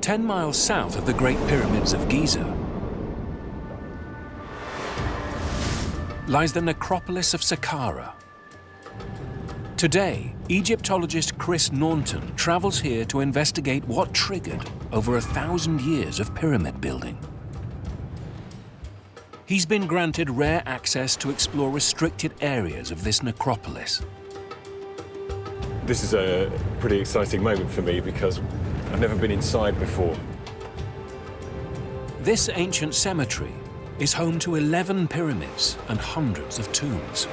10 miles south of the Great Pyramids of Giza lies the necropolis of Saqqara. Today, Egyptologist Chris Naunton travels here to investigate what triggered over 1,000 years of pyramid building. He's been granted rare access to explore restricted areas of this necropolis. This is a pretty exciting moment for me because I've never been inside before. This ancient cemetery is home to 11 pyramids and hundreds of tombs.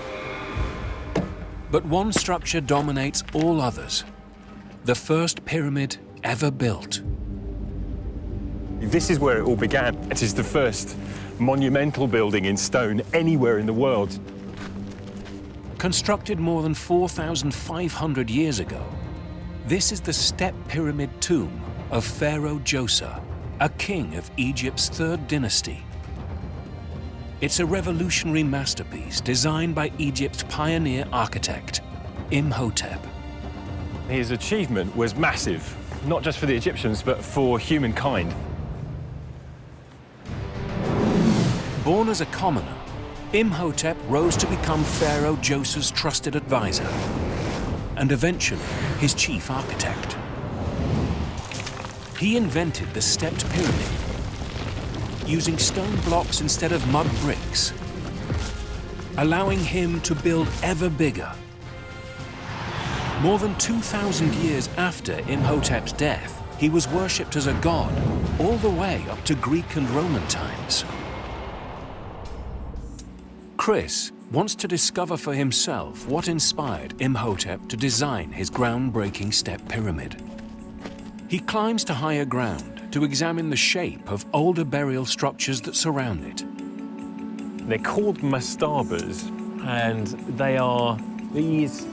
But one structure dominates all others, the first pyramid ever built. This is where it all began. It is the first monumental building in stone anywhere in the world. Constructed more than 4,500 years ago, this is the step pyramid tomb of Pharaoh Djoser, a king of Egypt's 3rd dynasty. It's a revolutionary masterpiece designed by Egypt's pioneer architect, Imhotep. His achievement was massive, not just for the Egyptians, but for humankind. Born as a commoner, Imhotep rose to become Pharaoh Djoser's trusted advisor, and eventually his chief architect. He invented the stepped pyramid, using stone blocks instead of mud bricks, allowing him to build ever bigger. More than 2,000 years after Imhotep's death, he was worshipped as a god all the way up to Greek and Roman times. Chris wants to discover for himself what inspired Imhotep to design his groundbreaking step pyramid. He climbs to higher ground to examine the shape of older burial structures that surround it. They're called mastabas, and they are these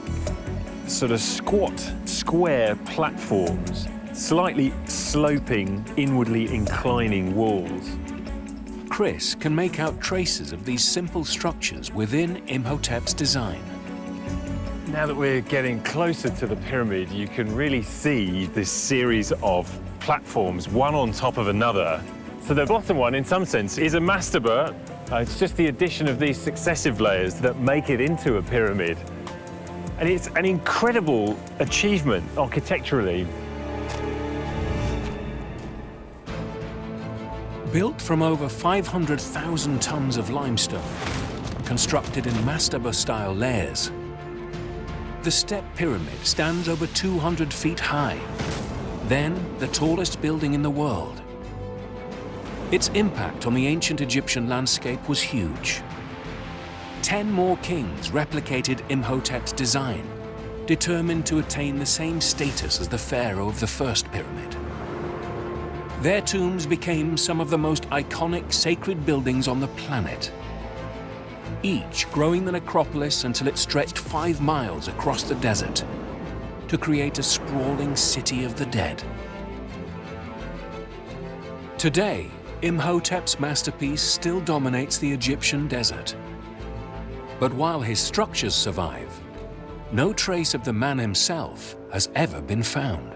sort of squat, square platforms, slightly sloping, inwardly inclining walls. Chris can make out traces of these simple structures within Imhotep's design. Now that we're getting closer to the pyramid, you can really see this series of platforms, one on top of another. So the bottom one, in some sense, is a mastaba. It's just the addition of these successive layers that make it into a pyramid. And it's an incredible achievement architecturally. Built from over 500,000 tons of limestone, constructed in mastaba-style layers, the step pyramid stands over 200 feet high, then the tallest building in the world. Its impact on the ancient Egyptian landscape was huge. 10 more kings replicated Imhotep's design, determined to attain the same status as the pharaoh of the first pyramid. Their tombs became some of the most iconic sacred buildings on the planet, each growing the necropolis until it stretched 5 miles across the desert to create a sprawling city of the dead. Today, Imhotep's masterpiece still dominates the Egyptian desert. But while his structures survive, no trace of the man himself has ever been found.